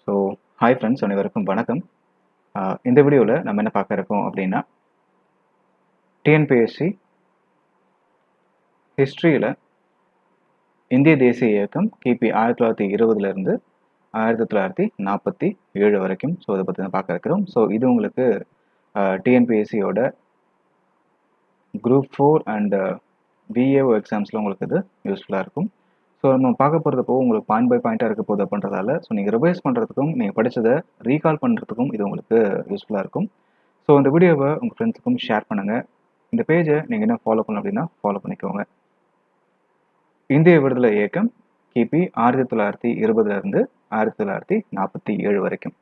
So hi friends, அனைவருக்கும் வணக்கம். இந்த வீடியோவில் நம்ம என்ன பார்க்க இருக்கோம் அப்படின்னா, டிஎன்பிஎஸ்சி ஹிஸ்ட்ரியில் இந்திய தேசிய இயக்கம் கிபி 1920 1947 வரைக்கும். ஸோ இதை பற்றி தான் பார்க்க இருக்கிறோம். ஸோ இது உங்களுக்கு டிஎன்பிஎஸ்சியோட குரூப் 4 அண்ட் விஏஓ எக்ஸாம்ஸில் உங்களுக்கு இது யூஸ்ஃபுல்லாக இருக்கும். ஸோ நம்ம பார்க்க போகிறதுப்போ உங்களுக்கு பாயிண்ட் பை பாயிண்ட்டாக இருக்க போகுது அப்படின்றதால, ஸோ நீங்கள் ரிவைஸ் பண்ணுறதுக்கும் நீங்கள் படித்ததை ரீகால் பண்ணுறதுக்கும் இது உங்களுக்கு யூஸ்ஃபுல்லாக இருக்கும். ஸோ இந்த வீடியோவை உங்கள் ஃப்ரெண்ட்ஸுக்கும் ஷேர் பண்ணுங்கள். இந்த பேஜை நீங்கள் என்ன ஃபாலோ பண்ணணும் அப்படின்னா ஃபாலோ பண்ணிக்கோங்க. இந்திய விடுதலை இயக்கம் கிபி 1920 1947 வரைக்கும்.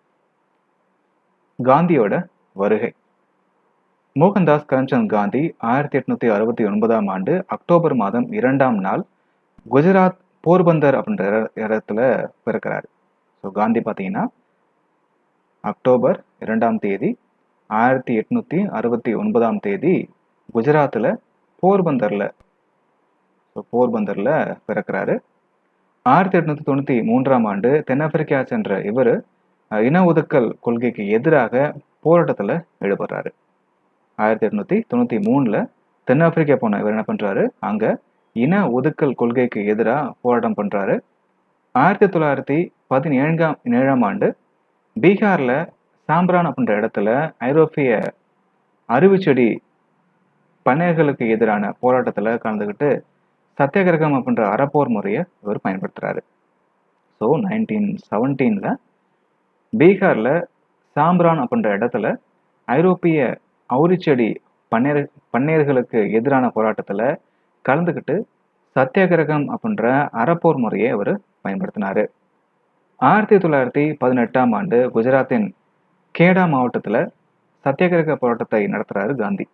காந்தியோட வருகை. மோகன்தாஸ் கரம்சந்த் காந்தி 1869 ஆண்டு அக்டோபர் மாதம் 2ஆம் நாள் குஜராத் போர்பந்தர் அப்படின்ற இடத்துல பிறக்கிறாரு. ஸோ காந்தி பார்த்தீங்கன்னா அக்டோபர் 2ஆம் தேதி 1869 குஜராத்தில் போர்பந்தரில் பிறக்கிறாரு. 1893ஆம் ஆண்டு தென்னாப்பிரிக்கா சென்ற இவர் இன ஒதுக்கல் கொள்கைக்கு எதிராக போராட்டத்தில் ஈடுபடுறாரு. 1893 தென்னாப்பிரிக்கா போன இவர் என்ன பண்றாரு, அங்க இன ஒதுக்கல் கொள்கைக்கு எதிராக போராட்டம் பண்றாரு. 1917ஆம் ஆண்டு பீகார்ல சாம்பிரான் அப்படின்ற இடத்துல ஐரோப்பிய அறுவைச்செடி பண்ணையர்களுக்கு எதிரான போராட்டத்தில் கலந்துக்கிட்டு சத்தியாகிரகம் அப்படின்ற அறப்போர் முறையை இவர் பயன்படுத்துறாரு. ஸோ 1917 பீகார்ல சாம்பிரான் அப்படின்ற இடத்துல ஐரோப்பிய அவுரிச்செடி பண்ணையர்களுக்கு எதிரான போராட்டத்தில் கலந்துக்கிட்டு சத்தியாகிரகம் அப்படின்ற அறப்போர் முறையை அவர் பயன்படுத்தினார். 1918ஆம் ஆண்டு குஜராத்தின் கேடா மாவட்டத்தில் சத்தியாகிரக போராட்டத்தை நடத்துகிறாரு காந்தி.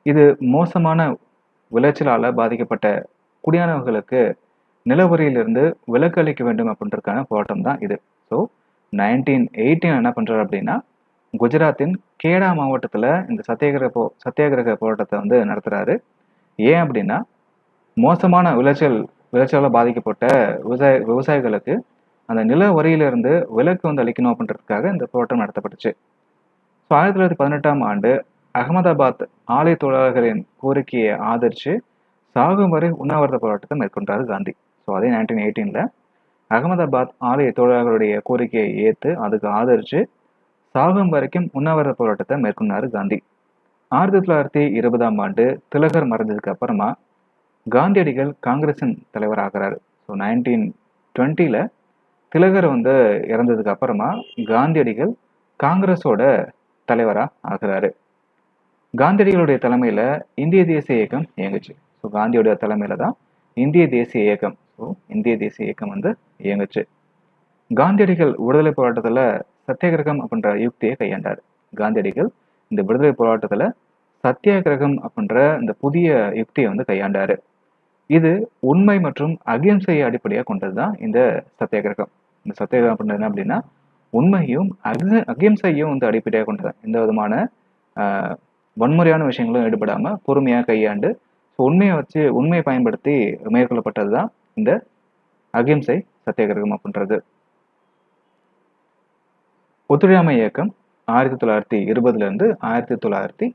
இது மோசமான விளைச்சலால் பாதிக்கப்பட்ட குடியானவர்களுக்கு நிலவரியிலிருந்து விலக்கு அளிக்க வேண்டும் அப்படின்றதுக்கான போராட்டம் தான் இது. ஸோ 1918 என்ன பண்ணுறாரு அப்படின்னா, குஜராத்தின் கேடா மாவட்டத்தில் இந்த சத்தியாகிரக போராட்டத்தை வந்து நடத்துகிறாரு. ஏன் அப்படின்னா, மோசமான விளைச்சலால் பாதிக்கப்பட்ட விவசாயிகளுக்கு அந்த நில வரியிலிருந்து விலக்கு வந்து அளிக்கணும் அப்படின்றதுக்காக இந்த போராட்டம் நடத்தப்பட்டுச்சு. ஸோ 1918ஆம் ஆண்டு அகமதாபாத் ஆலை தொழிலாளர்களின் கோரிக்கையை ஆதரித்து சாகும் வரை உண்ணாவிரத போராட்டத்தை மேற்கொண்டார் காந்தி. ஸோ அதே 1918 அகமதாபாத் ஆலை தொழிலாளர்களுடைய கோரிக்கையை ஏற்று அதுக்கு ஆதரித்து சாகும் வரைக்கும் உண்ணாவிரத போராட்டத்தை மேற்கொண்டார் காந்தி. 1920ஆம் ஆண்டு திலகர் மறைஞ்சதுக்கு அப்புறமா காந்தியடிகள் காங்கிரஸின் தலைவர் ஆகிறாரு. ஸோ 1920 திலகர் வந்து இறந்ததுக்கு அப்புறமா காந்தியடிகள் காங்கிரஸோட தலைவராக ஆகிறாரு. காந்தியடிகளுடைய தலைமையில் இந்திய தேசிய இயக்கம் இயங்குச்சு. ஸோ காந்தியோடைய தலைமையில் தான் இந்திய தேசிய இயக்கம் வந்து இயங்குச்சு. காந்தியடிகள் விடுதலை போராட்டத்தில் சத்தியாகிரகம் அப்படின்ற யுக்தியை கையாண்டார். காந்தியடிகள் இந்த விடுதலை போராட்டத்தில் சத்தியாகிரகம் அப்படின்ற இந்த புதிய யுக்தியை வந்து கையாண்டாரு. இது உண்மை மற்றும் அகிம்சையை அடிப்படையாக கொண்டது தான் இந்த சத்தியாகிரகம். இந்த சத்தியாகிரகம் அப்படின்றது என்ன அப்படின்னா, உண்மையும் அகிம்சையும் வந்து அடிப்படையாக கொண்டது. எந்த விதமான வன்முறையான விஷயங்களும் ஈடுபடாமல் பொறுமையாக கையாண்டு உண்மையை பயன்படுத்தி மேற்கொள்ளப்பட்டது தான் இந்த அகிம்சை சத்தியாகிரகம் அப்படின்றது. ஒத்துழையாமை இயக்கம் 1920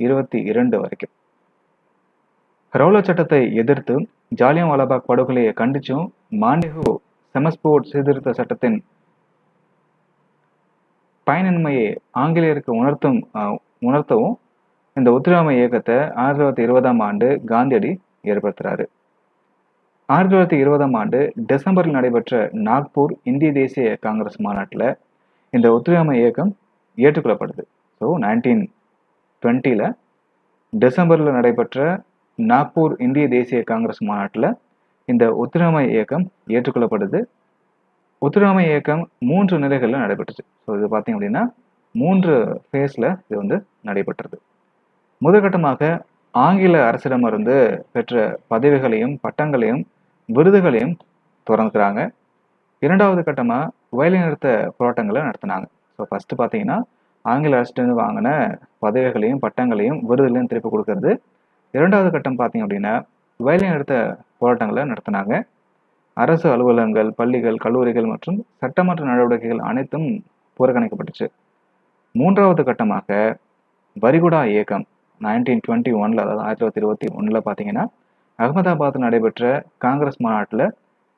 1922 வரைக்கும். ரவுலட் சட்டத்தை எதிர்த்து ஜாலியன் வாலாபாக் படுகொலையை கண்டிச்சும் மாண்டேகு செமஸ்போர்ட் சீர்திருத்த சட்டத்தின் பயனின்மையை ஆங்கிலேயருக்கு உணர்த்தவும் இந்த ஒத்துழையாமை இயக்கத்தை 1920ஆம் ஆண்டு காந்தியடி ஏற்படுத்துறாரு. 1920ஆம் ஆண்டு டிசம்பரில் நடைபெற்ற நாக்பூர் இந்திய தேசிய காங்கிரஸ் மாநாட்டில் இந்த ஒத்துழையாமை இயக்கம் ஏற்றுக்கொள்ளப்படுது. ஸோ 1920 டிசம்பரில் நடைபெற்ற நாக்பூர் இந்திய தேசிய காங்கிரஸ் மாநாட்டில் இந்த ஒத்துழையாமை இயக்கம் ஏற்றுக்கொள்ளப்படுது. ஒத்துழையாமை இயக்கம் 3 நிலைகளில் நடைபெற்றுச்சு. ஸோ இது பார்த்தீங்க அப்படின்னா 3 ஃபேஸில் இது வந்து நடைபெற்றது. முதற்கட்டமாக ஆங்கில அரசிடமிருந்து பெற்ற பதவிகளையும் பட்டங்களையும் விருதுகளையும் திறந்துக்கிறாங்க. இரண்டாவது கட்டமாக வேலைநிறுத்த போராட்டங்களை நடத்தினாங்க. ஸோ ஃபஸ்ட்டு பார்த்தீங்கன்னா ஆங்கில அரசிடம் வாங்கின பதவிகளையும் பட்டங்களையும் விருதுகளையும் திருப்பி கொடுக்கறது. இரண்டாவது கட்டம் பார்த்தீங்க அப்படின்னா வேலைநிறுத்த போராட்டங்களை நடத்தினாங்க. அரசு அலுவலகங்கள், பள்ளிகள், கல்லூரிகள் மற்றும் சட்டமன்ற நடவடிக்கைகள் அனைத்தும் புறக்கணிக்கப்பட்டுச்சு. 3வது கட்டமாக வரிகுடா இயக்கம் 1921, அதாவது 1921 பார்த்தீங்கன்னா அகமதாபாத்தில் நடைபெற்ற காங்கிரஸ் மாநாட்டில்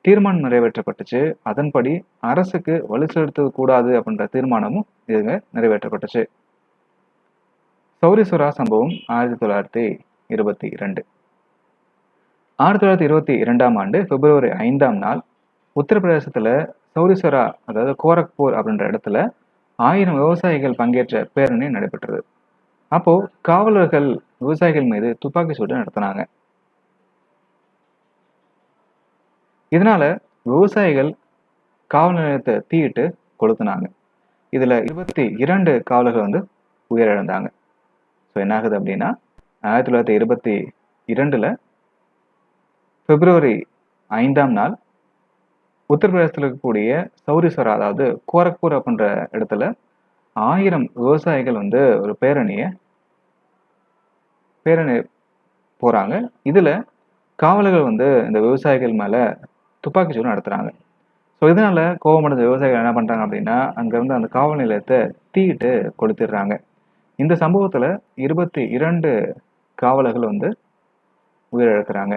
தீர்மானம் நிறைவேற்றப்பட்டுச்சு. அதன்படி அரசுக்கு வலு செலுத்தக்கூடாது அப்படின்ற தீர்மானமும் இதுங்க நிறைவேற்றப்பட்டுச்சு. சௌரிசுரா சம்பவம் 1922. 1922ஆம் ஆண்டு பிப்ரவரி 5ஆம் நாள் உத்தரப்பிரதேசத்துல சௌரிசுரா, அதாவது கோரக்பூர் அப்படின்ற இடத்துல 1000 விவசாயிகள் பங்கேற்ற பேரணி நடைபெற்றது. அப்போ காவலர்கள் விவசாயிகள் மீது துப்பாக்கி சூடு நடத்தினாங்க. இதனால விவசாயிகள் காவல் நிலையத்தை தீயிட்டு கொளுத்துனாங்க. இதுல 22 காவலர்கள் வந்து உயிரிழந்தாங்க. ஸோ என்ன ஆகுது அப்படின்னா 1922 பிப்ரவரி 5ஆம் நாள் உத்தரப்பிரதேசத்தில் இருக்கக்கூடிய சௌரிசுரா, அதாவது கோரக்பூர் அப்படின்ற இடத்துல 1000 விவசாயிகள் வந்து ஒரு பேரணி போறாங்க. இதுல காவலர்கள் வந்து இந்த விவசாயிகள் மேல துப்பாக்கி சூடு நடத்துறாங்க. ஸோ இதனால கோபமடைந்த விவசாயிகள் என்ன பண்றாங்க அப்படின்னா அங்க இருந்து அந்த காவல் நிலையத்தை தீயிட்டு கொளுத்திடுறாங்க. இந்த சம்பவத்துல 22 காவலர்கள் வந்து உயிரிழக்கிறாங்க.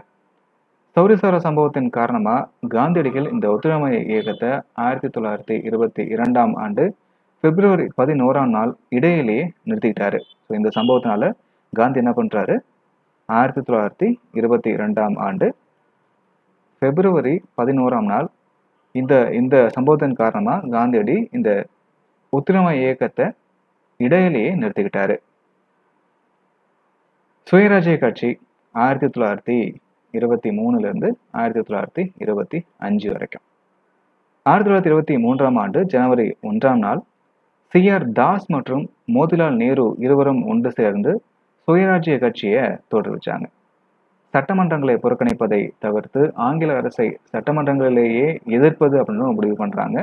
சௌரிசுரா சம்பவத்தின் காரணமா காந்தியடிகள் இந்த ஒத்துழைமை இயக்கத்தை 1922ஆம் ஆண்டு பிப்ரவரி 11ஆம் நாள் இடையிலேயே நிறுத்திக்கிட்டாரு. ஸோ இந்த சம்பவத்தினால காந்தி என்ன பண்றாரு, 1922ஆம் ஆண்டு பிப்ரவரி 11ஆம் நாள் இந்த சம்பவத்தின் காரணமா காந்தியடி இந்த ஒத்துழைமை இயக்கத்தை இடையிலேயே நிறுத்திக்கிட்டாரு. சுயராஜ்ய கட்சி 1923 இருந்து 1925 வரைக்கும். 1923ஆம் ஆண்டு ஜனவரி 1ஆம் நாள் CR தாஸ் மற்றும் மோதிலால் நேரு இருவரும் ஒன்று சேர்ந்து சுயராஜ்ய கட்சியை தோற்றுவிச்சாங்க. சட்டமன்றங்களை புறக்கணிப்பதை தவிர்த்து ஆங்கில அரசை சட்டமன்றங்களிலேயே எதிர்ப்பது அப்படின்னு முடிவு பண்றாங்க.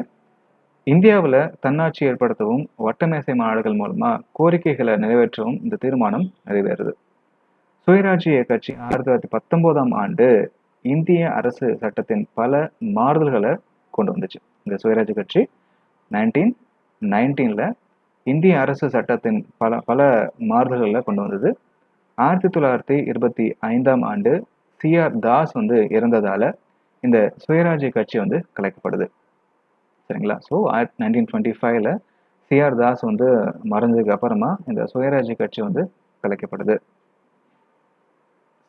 இந்தியாவில் தன்னாட்சி ஏற்படுத்தவும் வட்டமேசை மாநாடுகள் மூலமா கோரிக்கைகளை நிறைவேற்றவும் இந்த தீர்மானம் நிறைவேறுது. சுயராஜ்ய கட்சி 1919ஆம் ஆண்டு இந்திய அரசு சட்டத்தின் பல மாறுதல்களை கொண்டு வந்துச்சு. இந்த சுயராஜ்ய கட்சி 1919ல இந்திய அரசு சட்டத்தின் பல மாறுதல்களை கொண்டு வந்தது. 1925ஆம் ஆண்டு CR தாஸ் வந்து இறந்ததால இந்த சுயராஜ்ய கட்சி வந்து கலைக்கப்படுது. சரிங்களா? ஸோ 1925ல CR தாஸ் வந்து மறைஞ்சதுக்கு அப்புறமா இந்த சுயராஜ்ய கட்சி வந்து கலைக்கப்படுது.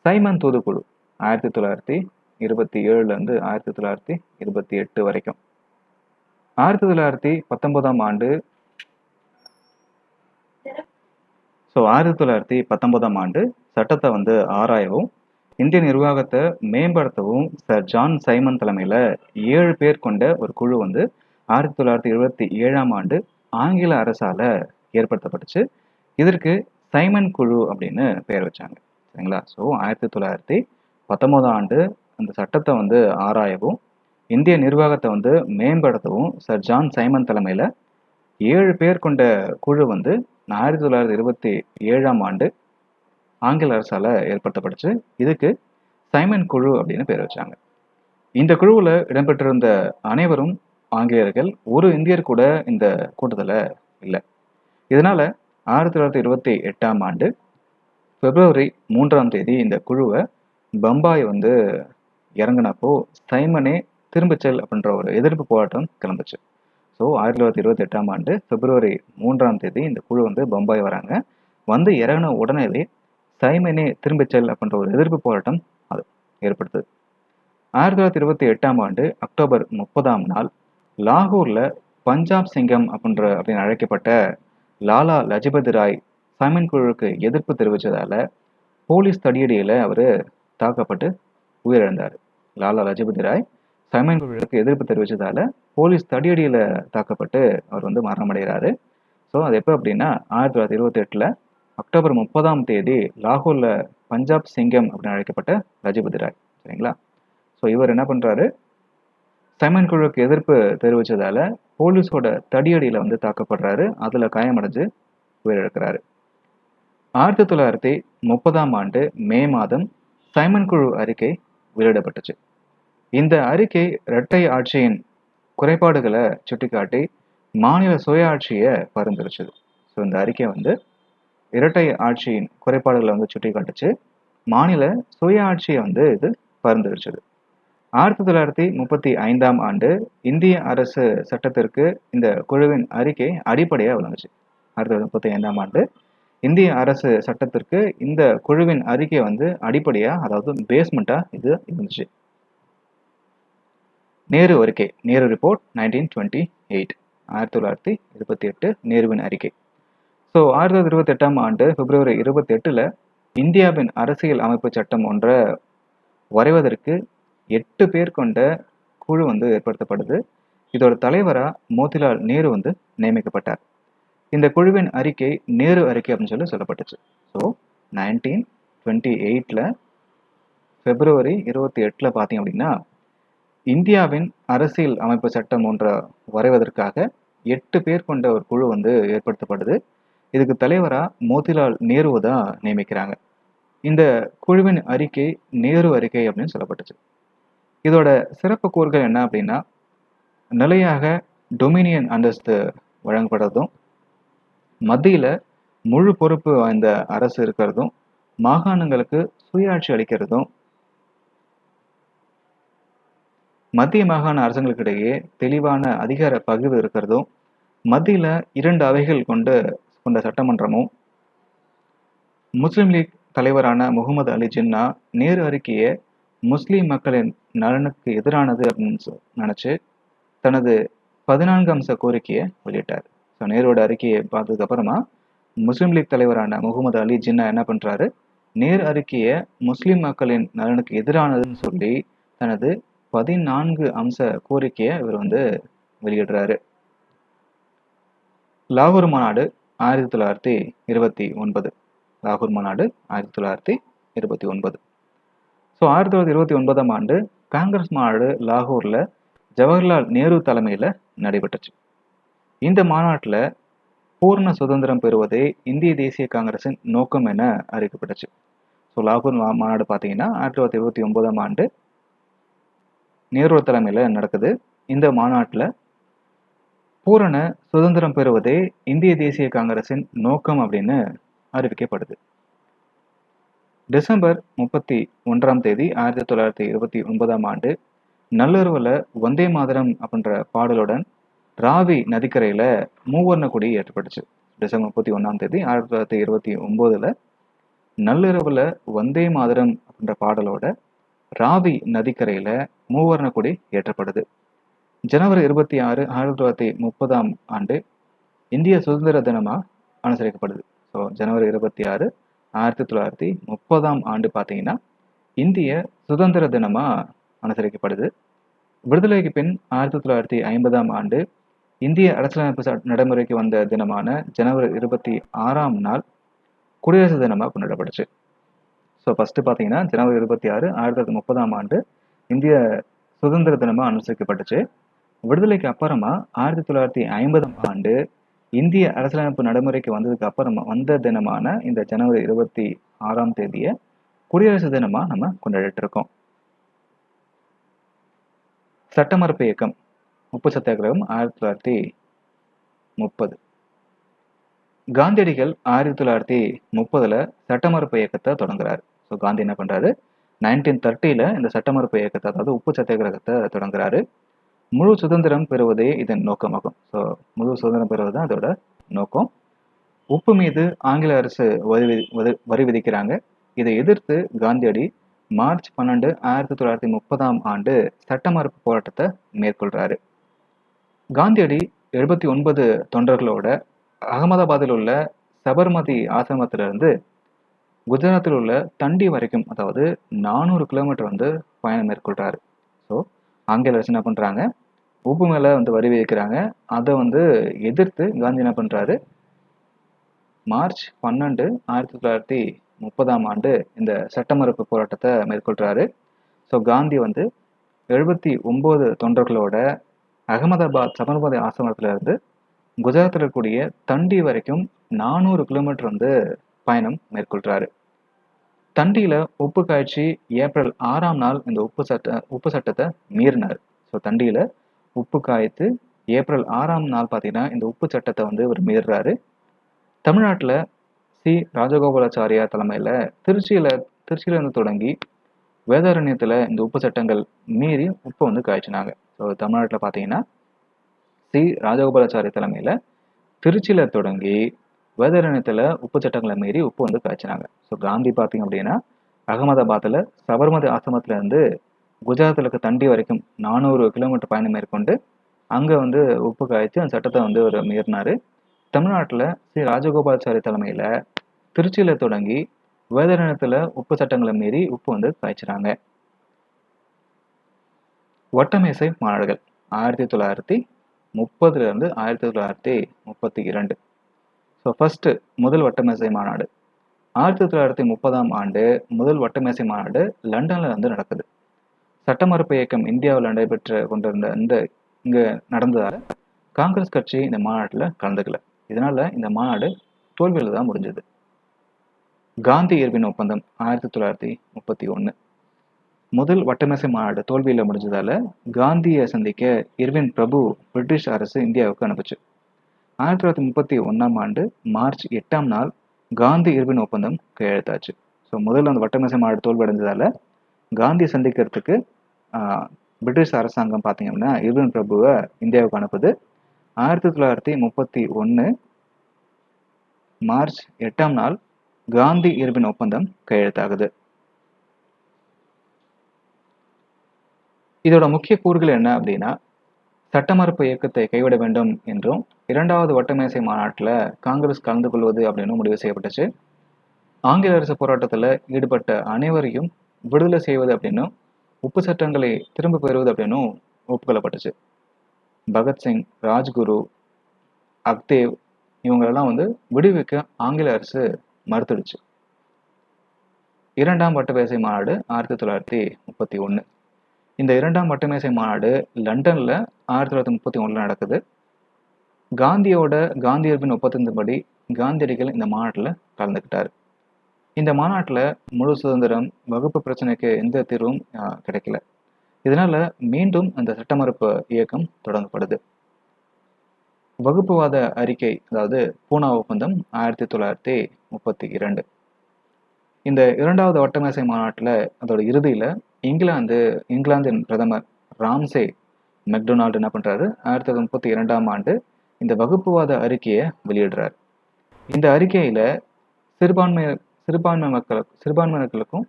சைமன் தூதுக்குழு 1927 இருந்து 1928 வரைக்கும். 1919ஆம் ஆண்டு 1919ஆம் ஆண்டு சட்டத்தை வந்து ஆராயவும் இந்திய நிர்வாகத்தை மேம்படுத்தவும் சர் ஜான் சைமன் தலைமையில 7 பேர் கொண்ட ஒரு குழு வந்து 1927ஆம் ஆண்டு ஆங்கில அரசால ஏற்படுத்தப்பட்டுச்சு. இதற்கு சைமன் குழு அப்படின்னு பெயர் வச்சாங்க. சரிங்களா? ஸோ 1919ஆம் ஆண்டு அந்த சட்டத்தை வந்து ஆராயவும் இந்திய நிர்வாகத்தை வந்து மேம்படுத்தவும் சர் ஜான் சைமன் தலைமையில 7 பேர் கொண்ட குழு வந்து 1927ஆம் ஆண்டு ஆங்கில அரசால ஏற்படுத்தப்பட்டுச்சு. இதுக்கு சைமன் குழு அப்படின்னு பேர் வச்சாங்க. இந்த குழுவில் இடம்பெற்றிருந்த அனைவரும் ஆங்கிலேயர்கள். ஒரு இந்தியர் கூட இந்த கூட்டத்தில் இல்லை. இதனால 1928ஆம் ஆண்டு பிப்ரவரி 3ஆம் தேதி இந்த குழுவை பம்பாய் வந்து இறங்கினப்போ சைமனே திரும்பச்சல் அப்படின்ற ஒரு எதிர்ப்பு போராட்டம் கிளம்புச்சு. ஸோ 1928ஆம் ஆண்டு பிப்ரவரி 3ஆம் தேதி இந்த குழு வந்து பம்பாய் வராங்க. வந்து இறங்கின உடனேவே சைமனே திரும்பச்சல் அப்படின்ற ஒரு எதிர்ப்பு போராட்டம் அது ஏற்படுத்துது. 1928ஆம் ஆண்டு அக்டோபர் 30ஆம் நாள் லாகூர்ல பஞ்சாப் சிங்கம் அப்படின்னு அழைக்கப்பட்ட லாலா லஜபதி ராய் சைமன் குழுவுக்கு எதிர்ப்பு தெரிவித்ததால போலீஸ் தடியடியில அவர் தாக்கப்பட்டு உயிரிழந்தார். லாலா லஜபதி ராய் சைமன் குழுவுக்கு எதிர்ப்பு தெரிவித்ததால போலீஸ் தடியடியில தாக்கப்பட்டு அவர் வந்து மரணமடைகிறாரு. ஸோ அது எப்போ அப்படின்னா 1928ல் அக்டோபர் 30ஆம் தேதி லாகூர்ல பஞ்சாப் சிங்கம் அப்படின்னு அழைக்கப்பட்ட லஜபதி ராய். சரிங்களா? ஸோ இவர் என்ன பண்றாரு, சைமன் குழுவுக்கு எதிர்ப்பு தெரிவித்ததால போலீஸோட தடியடியில வந்து தாக்கப்படுறாரு. அதுல காயமடைஞ்சு உயிரிழக்கிறாரு. 1930ஆம் ஆண்டு மே மாதம் சைமன் குழு அறிக்கை வெளியிடப்பட்டுச்சு. இந்த அறிக்கை இரட்டை ஆட்சியின் குறைபாடுகளை சுட்டிக்காட்டி மாநில சுயாட்சியை பரிந்துரைச்சது. ஸோ இந்த அறிக்கை வந்து இரட்டை ஆட்சியின் குறைபாடுகளை வந்து சுட்டிக்காட்டுச்சு, மாநில சுயாட்சியை வந்து இது பரிந்துரைச்சது. 1935ஆம் ஆண்டு இந்திய அரசு சட்டத்திற்கு இந்த குழுவின் அறிக்கை அடிப்படையாக விளங்குச்சு. 1935ஆம் ஆண்டு இந்திய அரசு சட்டத்திற்கு இந்த குழுவின் அறிக்கை வந்து அடிப்படையா, அதாவது பேஸ்மெண்டா இது இருந்துச்சு. நேரு அறிக்கை, நேரு ரிப்போர்ட் 1928, 1928 நேருவின் அறிக்கை. ஸோ 1928ஆம் ஆண்டு பிப்ரவரி 28ல் இந்தியாவின் அரசியல் அமைப்பு சட்டம் ஒன்றை வரைவதற்கு 8 பேர் கொண்ட குழு வந்து ஏற்படுத்தப்படுது. இதோட தலைவராக மோதிலால் நேரு வந்து நியமிக்கப்பட்டார். இந்த குழுவின் அறிக்கை நேரு அறிக்கை அப்படின்னு சொல்லப்பட்டுச்சு. ஸோ 1928ல் பிப்ரவரி 28ல் பார்த்தீங்க அப்படின்னா இந்தியாவின் அரசியல் அமைப்பு சட்டம் ஒன்றை வரைவதற்காக 8 பேர் கொண்ட ஒரு குழு வந்து ஏற்படுத்தப்படுது. இதுக்கு தலைவராக மோதிலால் நேருவை தான் நியமிக்கிறாங்க. இந்த குழுவின் அறிக்கை நேரு அறிக்கை அப்படின்னு சொல்லப்பட்டுச்சு. இதோட சிறப்பு கூறுகள் என்ன அப்படின்னா, நிலையாக டொமினியன் அந்தஸ்து வழங்கப்படுறதும், மத்தியில் முழு பொறுப்பு வாய்ந்த அரசு இருக்கிறதும், மாகாணங்களுக்கு சுயாட்சி அளிக்கிறதும், மத்திய மாகாண அரசுகளுக்கிடையே தெளிவான அதிகார பகிர்வு இருக்கிறதும், மத்தியில் 2 அவைகள் கொண்ட சட்டமன்றமும், முஸ்லீம் லீக் தலைவரான முகமது அலி ஜின்னா நேரு அறிக்கையை முஸ்லீம் மக்களின் நலனுக்கு எதிரானது அப்படின்னு நினச்சி தனது 14 அம்ச கோரிக்கையை வெளியிட்டார். ஸோ நேருவோட அறிக்கையை பார்த்ததுக்கு அப்புறமா முஸ்லீம் லீக் தலைவரான முகமது அலி ஜின்னா என்ன பண்ணுறாரு, நேரு அறிக்கையை முஸ்லீம் மக்களின் நலனுக்கு எதிரானதுன்னு சொல்லி தனது 14 அம்ச கோரிக்கையை இவர் வந்து வெளியிடுறாரு. லாகூர் மாநாடு 1929, லாகூர் மாநாடு 1929. ஸோ 1929ஆம் ஆண்டு காங்கிரஸ் மாநாடு லாகூரில் ஜவஹர்லால் நேரு தலைமையில் நடைபெற்றுச்சு. இந்த மாநாட்டில் பூர்ண சுதந்திரம் பெறுவதே இந்திய தேசிய காங்கிரஸின் நோக்கம் என அறிவிக்கப்பட்டுச்சு. ஸோ லாகூர் மாநாடு பார்த்தீங்கன்னா 1929ஆம் ஆண்டு நேரு தலைமையில் நடக்குது. இந்த மாநாட்டில் பூரண சுதந்திரம் பெறுவதே இந்திய தேசிய காங்கிரஸின் நோக்கம் அப்படின்னு அறிவிக்கப்படுது. டிசம்பர் 31ஆம் தேதி 1929ஆம் ஆண்டு நள்ளிரவில் வந்தே மாதரம் அப்படின்ற பாடலுடன் ராவி நதிக்கரையில் மூவர்ண கொடி ஏற்றப்பட்டுச்சு. டிசம்பர் 31ஆம் தேதி 1929 நள்ளிரவில் வந்தே மாதரம் அப்படின்ற பாடலோட ராவி நதிக்கரையில் மூவர்ண கொடி ஏற்றப்படுது. ஜனவரி 26, 1930ஆம் ஆண்டு இந்திய சுதந்திர தினமாக அனுசரிக்கப்படுது. ஸோ ஜனவரி 26, 1930ஆம் ஆண்டு பார்த்தீங்கன்னா இந்திய சுதந்திர தினமாக அனுசரிக்கப்படுது. விடுதலைக்கு பின் 1950ஆம் ஆண்டு இந்திய அரசியலமைப்பு நடைமுறைக்கு வந்த தினமான ஜனவரி 26ஆம் நாள் குடியரசு தினமாக கொண்டாடப்படுச்சு. ஸோ ஃபஸ்ட்டு பார்த்தீங்கன்னா ஜனவரி 26, 1930ஆம் ஆண்டு இந்திய சுதந்திர தினமாக அனுசரிக்கப்பட்டுச்சு. விடுதலைக்கு அப்புறமா 1950ஆம் ஆண்டு இந்திய அரசியலமைப்பு நடைமுறைக்கு வந்ததுக்கு அப்புறமா வந்த தினமான இந்த ஜனவரி 26ஆம் தேதியை குடியரசு தினமாக நம்ம கொண்டாடிட்டு இருக்கோம். சட்டமறுப்பு இயக்கம், உப்பு சத்தியாகிரகம் 1930. காந்தியடிகள் 1930ல் சட்டமறுப்பு இயக்கத்தை தொடங்குறாரு. ஸோ காந்தி என்ன பண்ணுறாரு, 1930ல் இந்த சட்டமறுப்பு இயக்கத்தை, அதாவது உப்பு சத்தியாகிரகத்தை தொடங்குறாரு. முழு சுதந்திரம் பெறுவதே இதன் நோக்கமாகும். ஸோ முழு சுதந்திரம் பெறுவது தான் அதோட நோக்கம். உப்பு மீது ஆங்கில அரசு வரி விதிக்கிறாங்க. இதை எதிர்த்து காந்தியடி மார்ச் 12, 1930ஆம் ஆண்டு சட்டமறுப்பு போராட்டத்தை மேற்கொள்றாரு. காந்தியடி 79 தொண்டர்களோட அகமதாபாத்தில் உள்ள சபர்மதி ஆசிரமத்திலிருந்து குஜராத்தில் உள்ள தண்டி வரைக்கும், அதாவது 400 கிலோமீட்டர் வந்து பயணம் மேற்கொள்றாரு. ஸோ ஆங்கில அரசு என்ன பண்ணுறாங்க, உப்பு மேலே வந்து வரி விதிக்கிறாங்க. அதை வந்து எதிர்த்து காந்தி என்ன பண்ணுறாரு, மார்ச் 12, 1930ஆம் ஆண்டு இந்த சட்டமறுப்பு போராட்டத்தை மேற்கொள்கிறாரு. ஸோ காந்தி வந்து 79 தொண்டர்களோட அகமதாபாத் சபர்மதி ஆசிரமத்திலிருந்து குஜராத்தில் இருக்கக்கூடிய தண்டி வரைக்கும் 400 கிலோமீட்டர் வந்து பயணம் மேற்கொள்கிறாரு. தண்டியில் உப்பு காய்ச்சி ஏப்ரல் 6ஆம் நாள் இந்த உப்பு சட்டத்தை மீறினார். ஸோ தண்டியில் உப்பு காய்த்து ஏப்ரல் 6ஆம் நாள் பார்த்தீங்கன்னா இந்த உப்பு சட்டத்தை வந்து இவர் மீறுறாரு. தமிழ்நாட்டில் சி ராஜகோபாலாச்சாரியார் தலைமையில் திருச்சியிலேருந்து தொடங்கி வேதாரண்யத்தில் இந்த உப்பு சட்டங்கள் மீறி உப்பை வந்து காய்ச்சினாங்க. ஸோ தமிழ்நாட்டில் பார்த்தீங்கன்னா சி ராஜகோபாலாச்சாரி தலைமையில் திருச்சியில் தொடங்கி வேதாரண்யத்தில் உப்பு சட்டங்களை மீறி உப்பு வந்து காய்ச்சினாங்க. ஸோ காந்தி பார்த்தீங்க அப்படின்னா அகமதாபாத்தில் சபர்மதி ஆசிரமத்திலேருந்து குஜராத்தில் இருக்க தண்டி வரைக்கும் 400 கிலோமீட்டர் பயணம் மேற்கொண்டு அங்கே வந்து உப்பு காய்ச்சி அந்த சட்டத்தை வந்து அவர் மீறினார். தமிழ்நாட்டில் சி ராஜகோபாலாச்சாரி தலைமையில் திருச்சியில் தொடங்கி வேதாரண்யத்தில் உப்பு சட்டங்களை மீறி உப்பு வந்து காய்ச்சினாங்க. வட்டமேசை மாநாடுகள் 1930 1932. ஸோ ஃபர்ஸ்ட் முதல் வட்டமேசை மாநாடு 1930ஆம் ஆண்டு முதல் வட்டமேசை மாநாடு லண்டனில் வந்து நடக்குது. சட்ட மறுப்பு இயக்கம் இந்தியாவில் நடைபெற்று கொண்டிருந்த இங்கே நடந்ததால் காங்கிரஸ் கட்சி இந்த மாநாட்டில் கலந்துக்கல. இதனால இந்த மாநாடு தோல்வியில் தான் முடிஞ்சது. காந்தி இர்வின் ஒப்பந்தம் 1931. முதல் வட்டமேசை மாநாடு தோல்வியில் முடிஞ்சதால காந்தியை சந்திக்க இர்வின் பிரபு பிரிட்டிஷ் அரசு இந்தியாவுக்கு அனுப்பிச்சு. 1931ஆம் ஆண்டு மார்ச் 8ஆம் நாள் காந்தி இர்வின் ஒப்பந்தம் கையெழுத்தாச்சு. ஸோ முதல்ல அந்த வட்டமேசை மாநாடு தோல்வி அடைஞ்சதால காந்தி சந்திக்கிறதுக்கு பிரிட்டிஷ் அரசாங்கம் பார்த்தீங்க அப்படின்னா இர்வின் பிரபுவை இந்தியாவுக்கு அனுப்புது. 1931 மார்ச் 8ஆம் நாள் காந்தி இர்வின் ஒப்பந்தம் கையெழுத்தாகுது. இதோட முக்கிய கூறுகள் என்ன அப்படின்னா சட்ட மறுப்பு இயக்கத்தை கைவிட வேண்டும் என்றும் 2வது வட்டமேசை மாநாட்டில் காங்கிரஸ் கலந்து கொள்வது அப்படின்னு முடிவு செய்யப்பட்டுச்சு. ஆங்கில அரசு போராட்டத்தில் ஈடுபட்ட அனைவரையும் விடுதலை செய்வது அப்படின்னும் உப்பு சட்டங்களை திரும்ப பெறுவது அப்படின்னும் ஒப்புக்கொள்ளப்பட்டுச்சு. பகத்சிங், ராஜ்குரு, அக்தேவ் இவங்களெல்லாம் வந்து விடுவிக்க ஆங்கில அரசு மறுத்துடுச்சு. 2ஆம் வட்டமேசை மாநாடு 1931. இந்த 2ஆம் வட்டமேசை மாநாடு லண்டனில் 1931 நடக்குது. காந்தி இர்வின் ஒப்பந்தத்தின்படி காந்தியடிகள் இந்த மாநாட்டில் கலந்துக்கிட்டார். இந்த மாநாட்டில் முழு சுதந்திரம், வகுப்பு பிரச்சனைக்கு எந்த தீர்வும் கிடைக்கல. இதனால மீண்டும் அந்த சட்ட மறுப்பு இயக்கம் தொடங்கப்படுது. வகுப்புவாத அறிக்கை, அதாவது பூனா ஒப்பந்தம் 1932. இந்த 2வது வட்டமேசை மாநாட்டில் அதோட இறுதியில் இங்கிலாந்தின் பிரதமர் ராம்சே மெக்டொனால்டு என்ன பண்ணுறாரு 1932ஆம் ஆண்டு இந்த வகுப்புவாத அறிக்கையை வெளியிடுறார். இந்த அறிக்கையில் சிறுபான்மையினர்களுக்கும்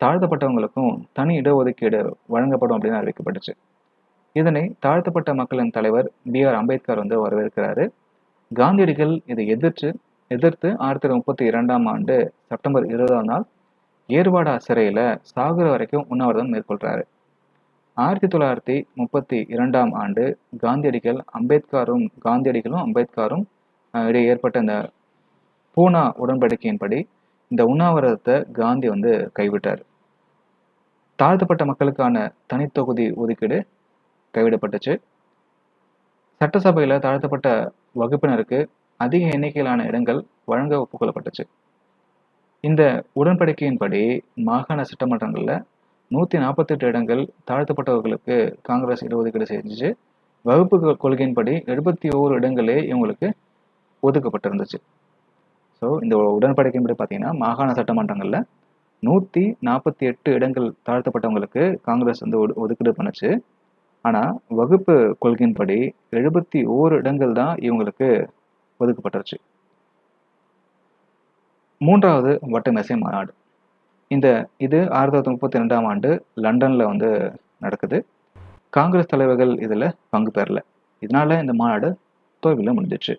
தாழ்த்தப்பட்டவங்களுக்கும் தனி இடஒதுக்கீடு வழங்கப்படும் அப்படின்னு அறிவிக்கப்பட்டுச்சு. இதனை தாழ்த்தப்பட்ட மக்களின் தலைவர் B.R. அம்பேத்கர் வந்து வரவேற்கிறாரு. காந்தியடிகள் இதை எதிர்த்து 1932ஆம் ஆண்டு செப்டம்பர் 20ஆம் நாள் ஏர்வாடா சிறையில் சாகுற வரைக்கும் உண்ணாவிரதம் மேற்கொள்கிறாரு. 1932ஆம் ஆண்டு காந்தியடிகளும் அம்பேத்கரும் இடையே ஏற்பட்ட இந்த பூனா உடன்படிக்கையின்படி இந்த உண்ணாவிரதத்தை காந்தி வந்து கைவிட்டார். தாழ்த்தப்பட்ட மக்களுக்கான தனித்தொகுதி ஒதுக்கீடு கைவிடப்பட்டுச்சு. சட்டசபையில் தாழ்த்தப்பட்ட வகுப்பினருக்கு அதிக எண்ணிக்கையிலான இடங்கள் வழங்க ஒப்புக்கொள்ளப்பட்டுச்சு. இந்த உடன்படிக்கையின்படி மாகாண சட்டமன்றங்களில் 148 இடங்கள் தாழ்த்தப்பட்டவர்களுக்கு காங்கிரஸ் இடஒதுக்கீடு செஞ்சுச்சு. வகுப்பு கொள்கையின்படி 71 இடங்களே இவங்களுக்கு ஒதுக்கப்பட்டிருந்துச்சு. ஸோ இந்த உடன்படிக்கையின்படி பார்த்தீங்கன்னா மாகாண சட்டமன்றங்களில் 148 இடங்கள் தாழ்த்தப்பட்டவங்களுக்கு காங்கிரஸ் வந்து ஒதுக்கீடு பண்ணுச்சு. ஆனால் வகுப்பு கொள்கையின்படி 71 இடங்கள் தான் இவங்களுக்கு ஒதுக்கப்பட்டுருச்சு. 3வது வட்டமேசை மாநாடு இது 1932ஆம் ஆண்டு லண்டனில் வந்து நடக்குது. காங்கிரஸ் தலைவர்கள் இதில் பங்கு பெறல. இதனால இந்த மாநாடு தோல்வியில் முடிஞ்சிச்சு.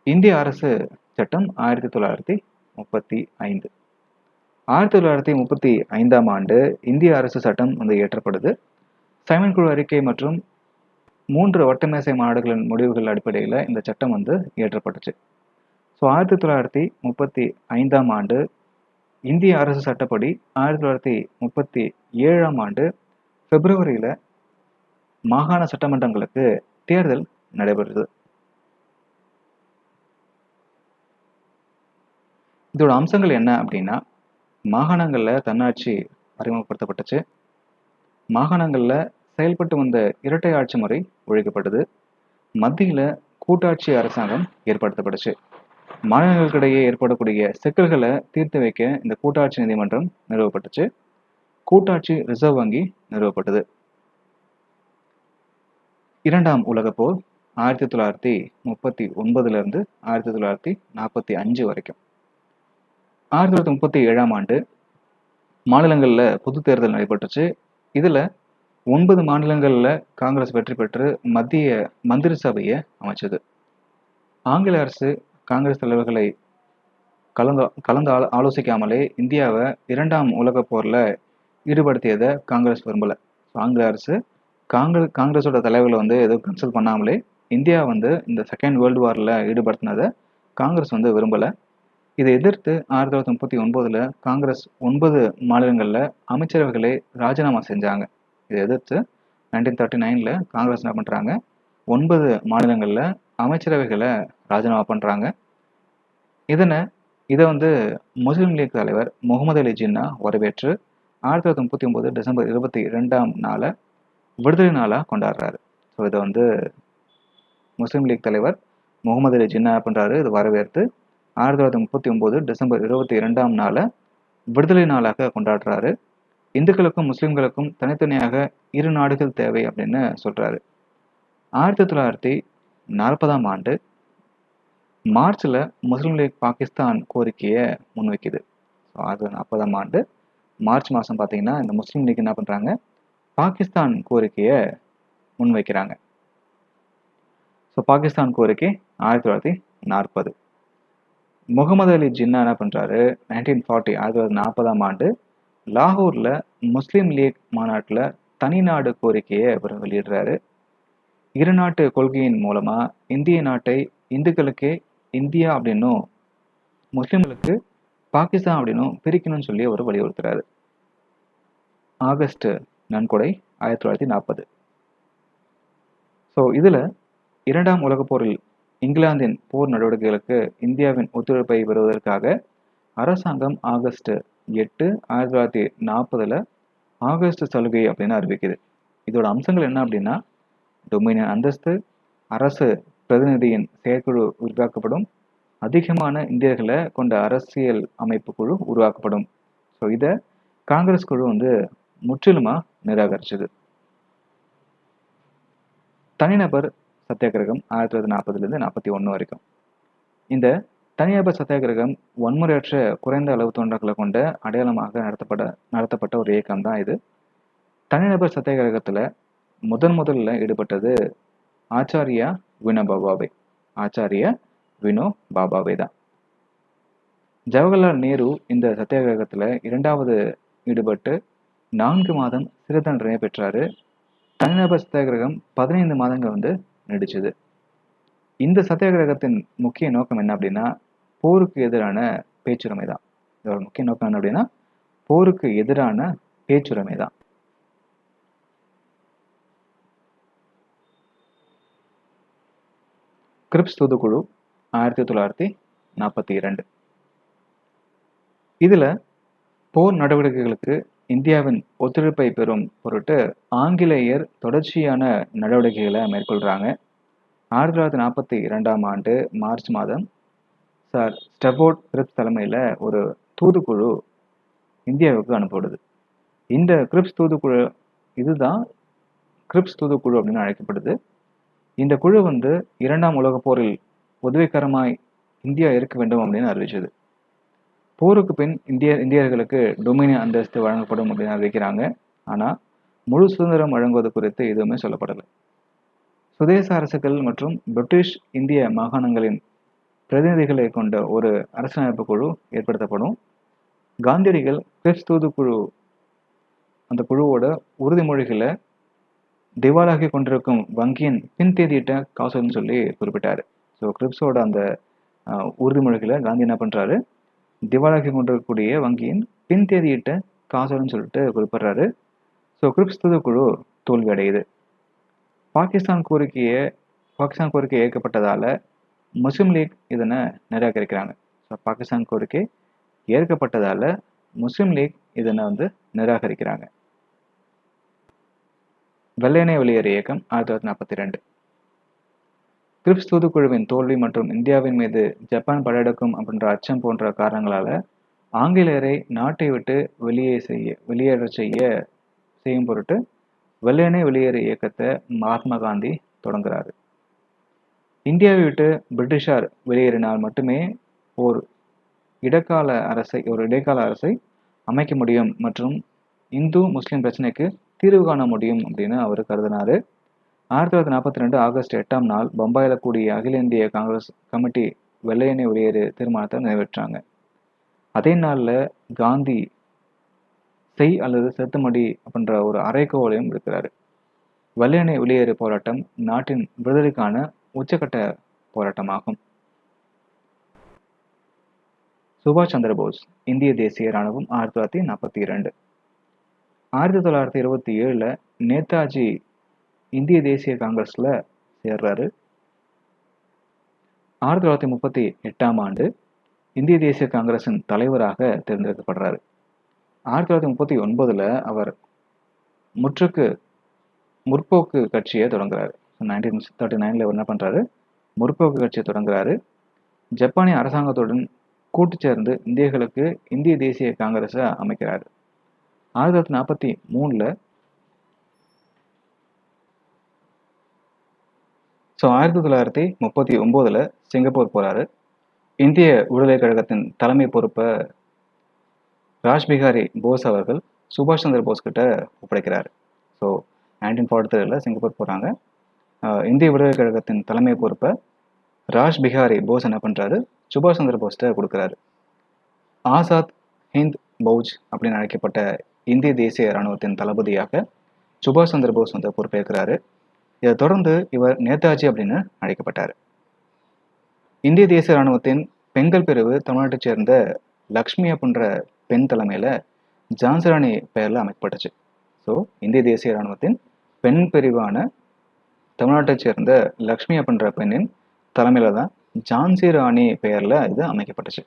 இந்திய அரசு சட்டம் 1935. 1935ஆம் ஆண்டு இந்திய அரசு சட்டம் வந்து இயற்றப்படுது. சைமன் குழு அறிக்கை மற்றும் 3 வட்டமேசை மாநாடுகளின் முடிவுகள் அடிப்படையில் இந்த சட்டம் வந்து இயற்றப்பட்டுச்சு. ஸோ 1935ஆம் ஆண்டு இந்திய அரசு சட்டப்படி 1937ஆம் ஆண்டு பிப்ரவரியில் மாகாண சட்டமன்றங்களுக்கு தேர்தல் நடைபெறுது. இதோட அம்சங்கள் என்ன அப்படின்னா, மாகாணங்களில் தன்னாட்சி அறிமுகப்படுத்தப்பட்டுச்சு. மாகாணங்களில் செயல்பட்டு வந்த இரட்டை ஆட்சி முறை ஒழிக்கப்பட்டது. மத்தியில் கூட்டாட்சி அரசாங்கம் ஏற்படுத்தப்பட்டுச்சு. மாநிலங்களுக்கிடையே ஏற்படக்கூடிய சிக்கல்களை தீர்த்து வைக்க இந்த கூட்டாட்சி நீதிமன்றம் நிறுவப்பட்டுச்சு. கூட்டாட்சி ரிசர்வ் வங்கி நிறுவப்பட்டது. இரண்டாம் உலகப் போர் 1939 1945 வரைக்கும். 1937 ஆண்டு மாநிலங்களில் பொது தேர்தல் நடைபெற்றுச்சு. இதில் 9 மாநிலங்களில் காங்கிரஸ் வெற்றி பெற்று மத்திய மந்திரி சபையை அமைச்சது. ஆங்கில அரசு காங்கிரஸ் தலைவர்களை கலந்து ஆலோசிக்காமலே இந்தியாவை இரண்டாம் உலகப் போரில் ஈடுபடுத்தியதை காங்கிரஸ் விரும்பலை. ஆங்கில அரசு காங்கிரஸோட தலைவர்களை எதுவும் கன்சல்ட் பண்ணாமலே இந்தியா இந்த செகண்ட் வேர்ல்டு வாரில் ஈடுபடுத்தினதை காங்கிரஸ் விரும்பலை. இதை எதிர்த்து 1939 காங்கிரஸ் 9 மாநிலங்களில் அமைச்சரவைகளை ராஜினாமா செஞ்சாங்க. இதை எதிர்த்து 1939 காங்கிரஸ் என்ன பண்ணுறாங்க, 9 மாநிலங்களில் அமைச்சரவைகளை ராஜினாமா பண்ணுறாங்க. இதை முஸ்லீம் லீக் தலைவர் முகமது அலி ஜின்னா வரவேற்று 1939 டிசம்பர் 22 விடுதலை நாளாக கொண்டாடுறாரு. ஸோ இதை முஸ்லீம் லீக் தலைவர் முகமது அலி ஜின்னா பண்ணுறாரு. இது வரவேற்று 1939 டிசம்பர் 22 விடுதலை நாளாக கொண்டாடுறாரு. இந்துக்களுக்கும் முஸ்லீம்களுக்கும் தனித்தனியாக 2 நாடுகள் தேவை அப்படின்னு சொல்கிறாரு. 1940 ஆண்டு மார்ச்சில் முஸ்லீம் லீக் பாகிஸ்தான் கோரிக்கையை முன்வைக்குது. ஸோ 1940 ஆண்டு மார்ச் மாதம் பார்த்தீங்கன்னா இந்த முஸ்லீம் லீக் என்ன பண்ணுறாங்க, பாகிஸ்தான் கோரிக்கையை முன்வைக்கிறாங்க. ஸோ பாகிஸ்தான் கோரிக்கை 1940. முகமது அலி ஜின்னா என்ன பண்ணுறாரு, 1940 ஆண்டு லாகூரில் முஸ்லீம் லீக் மாநாட்டில் தனிநாடு கோரிக்கையை அவர் வெளியிடுறாரு. 2 நாட்டு கொள்கையின் மூலமாக இந்திய நாட்டை இந்துக்களுக்கே இந்தியா அப்படின்னும் முஸ்லீம்களுக்கு பாகிஸ்தான் அப்படின்னும் பிரிக்கணும்னு சொல்லி அவர் வலியுறுத்துறாரு. ஆகஸ்ட் நன்கொடை 1940. ஸோ இதில் 2ஆம் உலகப் போரில் இங்கிலாந்தின் போர் நடவடிக்கைகளுக்கு இந்தியாவின் ஒத்துழைப்பை பெறுவதற்காக அரசாங்கம் ஆகஸ்ட் 8 1940 ஆகஸ்ட் சலுகை அப்படின்னு அறிவிக்குது. இதோட அம்சங்கள் என்ன அப்படின்னா, டொமினியன் அந்தஸ்து, அரசு பிரதிநிதியின் செயற்குழு உருவாக்கப்படும், அதிகமான இந்தியர்களை கொண்ட அரசியல் அமைப்பு குழு உருவாக்கப்படும். ஸோ இதை காங்கிரஸ் குழு முற்றிலுமாக நிராகரிச்சது. தனிநபர் சத்தியாகிரகம் 1940 41 வரைக்கும். இந்த தனிநபர் சத்தியாகிரகம் வன்முறையற்ற குறைந்த அளவு தொண்டர்களை கொண்ட அடையாளமாக நடத்தப்பட்ட ஒரு இயக்கம் தான் இது. தனிநபர் சத்தியாகிரகத்தில் முதல்ல ஈடுபட்டது ஆச்சாரியா வினோ பாபாவே தான். ஜவஹர்லால் நேரு இந்த சத்தியாகிரகத்தில் 2வது ஈடுபட்டு 4 மாதம் சிறை தண்டனை பெற்றாரு. தனிநபர் சத்தியாகிரகம் 15 மாதங்கள் நீடிச்சது. இந்த சத்தியாகிரகத்தின் முக்கிய நோக்கம் என்ன அப்படின்னா, போருக்கு எதிரான பேச்சுரிமை தான். இதோட முக்கிய நோக்கம் என்ன அப்படின்னா, போருக்கு எதிரான பேச்சுரிமை தான். கிரிப்ஸ் தூதுக்குழு 1942. இதில் போர் நடவடிக்கைகளுக்கு இந்தியாவின் ஒத்துழைப்பை பெறும் பொருட்டு ஆங்கிலேயர் தொடர்ச்சியான நடவடிக்கைகளை மேற்கொள்கிறாங்க. 1942 ஆண்டு மார்ச் மாதம் சார் ஸ்டெபோர்ட் கிரிப்ஸ் தலைமையில் ஒரு தூதுக்குழு இந்தியாவுக்கு அனுப்பப்படுது. இந்த கிரிப்ஸ் தூதுக்குழு இதுதான் கிரிப்ஸ் தூதுக்குழு அப்படின்னு அழைக்கப்படுது. இந்த குழு 2ஆம் உலகப் போரில் உதவிகரமாய் இந்தியா இருக்க வேண்டும் அப்படின்னு அறிவிச்சது. போருக்கு பின் இந்தியர்களுக்கு டொமினியன் அந்தஸ்து வழங்கப்படும் அப்படின்னு அறிவிக்கிறாங்க. ஆனால் முழு சுதந்திரம் வழங்குவது குறித்து எதுவுமே சொல்லப்படலை. சுதேச அரசுகள் மற்றும் பிரிட்டிஷ் இந்திய மாகாணங்களின் பிரதிநிதிகளை கொண்ட ஒரு அரசியலமைப்பு குழு ஏற்படுத்தப்படும். காந்தியடிகள் கிரிப்ஸ் தூதுக்குழு அந்த குழுவோட உறுதிமொழிகளை திவாலாகி கொண்டிருக்கும் வங்கியின் பின்தேதியிட்ட காசோல்னு சொல்லி குறிப்பிட்டாரு. ஸோ கிரிப்ஸோட அந்த உறுதிமொழிகளை காந்தி என்ன பண்ணுறாரு, திவாலாகி கொண்டிருக்கக்கூடிய வங்கியின் பின்தேதியிட்ட காசோல்னு சொல்லிட்டு குறிப்பிட்றாரு. ஸோ கிரிப்ஸ் தூதுக்குழு தோல்வி அடையுது. பாகிஸ்தான் கோரிக்கை ஏற்கப்பட்டதால் முஸ்லீம் லீக் இதனை நிராகரிக்கிறாங்க. பாகிஸ்தான் கோரிக்கை ஏற்கப்பட்டதால முஸ்லீம் லீக் இதனை நிராகரிக்கிறாங்க. வெள்ளையனே வெளியேறு இயக்கம் 1942. கிரிப்ஸ் தூதுக்குழுவின் தோல்வி மற்றும் இந்தியாவின் மீது ஜப்பான் படையெடுக்கும் அப்படின்ற அச்சம் போன்ற காரணங்களால ஆங்கிலேயரை நாட்டை விட்டு வெளியேற செய்யும் பொருட்டு வெள்ளையனே வெளியேறு இயக்கத்தை மகாத்மா காந்தி தொடங்குறாரு. இந்தியாவை விட்டு பிரிட்டிஷார் வெளியேறினால் மட்டுமே ஒரு இடைக்கால அரசை அமைக்க முடியும் மற்றும் இந்து முஸ்லிம் பிரச்சனைக்கு தீர்வு காண முடியும் அப்படின்னு அவர் கருதினாரு. 1942 ஆகஸ்ட் 8ஆம் நாள் பம்பாயில கூடிய அகில இந்திய காங்கிரஸ் கமிட்டி வெள்ளையனே வெளியேறு தீர்மானத்தை நிறைவேற்றாங்க. அதே நாள்ல காந்தி செய் அல்லது செத்துமடி அப்படின்ற ஒரு அறைகோவலையும் இருக்கிறாரு. வெள்ளையனே வெளியேறு போராட்டம் நாட்டின் விடுதலைக்கான உச்சகட்ட போராட்டமாகும். சுபாஷ் சந்திர போஸ் இந்திய தேசிய ராணுவம் 1942. 1927ல நேதாஜி இந்திய தேசிய காங்கிரஸ்ல சேர்றாரு. 1938ஆம் ஆண்டு இந்திய தேசிய காங்கிரசின் தலைவராக தேர்ந்தெடுக்கப்படுறாரு. 1939ல அவர் முற்போக்கு கட்சியை தொடங்குறாரு. 1939ல என்ன பண்றாரு? முற்போக்கு கட்சியை தொடங்குறாரு. ஜப்பானிய அரசாங்கத்துடன் கூட்டு சேர்ந்து இந்தியர்களுக்கு இந்திய தேசிய காங்கிரஸை அமைக்கிறாரு. 1943ல 1939ல சிங்கப்பூர் போறாரு. இந்திய விடுதலை கழகத்தின் தலைமை பொறுப்பை ராஜ்பிகாரி போஸ் அவர்கள் சுபாஷ் சந்திர போஸ் கிட்ட ஒப்படைக்கிறார். 1943ல சிங்கப்பூர் போறாங்க. இந்திய விடுதலை கழகத்தின் தலைமை பொறுப்பை ராஜ்பிகாரி போஸ் என்ன பண்றாரு? சுபாஷ் சந்திர போஸ்ட கொடுக்கிறாரு. ஆசாத் ஹிந்த் பௌஜ் அப்படின்னு அழைக்கப்பட்ட இந்திய தேசிய இராணுவத்தின் தளபதியாக சுபாஷ் சந்திர போஸ் பொறுப்பேற்கிறாரு. இதை தொடர்ந்து இவர் நேதாஜி அப்படின்னு அழைக்கப்பட்டார். இந்திய தேசிய இராணுவத்தின் பெண்கள் பிரிவு தமிழ்நாட்டைச் சேர்ந்த லக்ஷ்மி அப்படின்ற பெண் தலைமையில ஜான்சி ராணி பெயர்ல அமைக்கப்பட்டுச்சு. இந்திய தேசிய இராணுவத்தின் பெண் பிரிவான தமிழ்நாட்டைச் சேர்ந்த லக்ஷ்மி அப்படின்ற பெண்ணின் தலைமையில தான் ஜான்சி ராணி பெயர்ல இது அமைக்கப்பட்டுச்சு.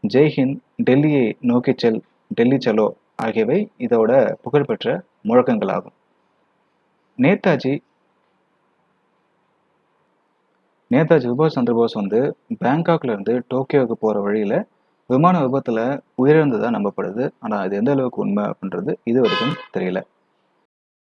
ஜெய்ஹிந்த், டெல்லியை நோக்கி செல், டெல்லி சலோ ஆகியவை இதோட புகழ்பெற்ற முழக்கங்களாகும். நேதாஜி சுபாஷ் சந்திர போஸ் பேங்காக்ல இருந்து டோக்கியோவுக்கு போற வழியில விமான விபத்துல உயிரிழந்ததா நம்பப்படுது. ஆனா அது எந்த அளவுக்கு உண்மை அப்படின்றது இது வரைக்கும் தெரியல.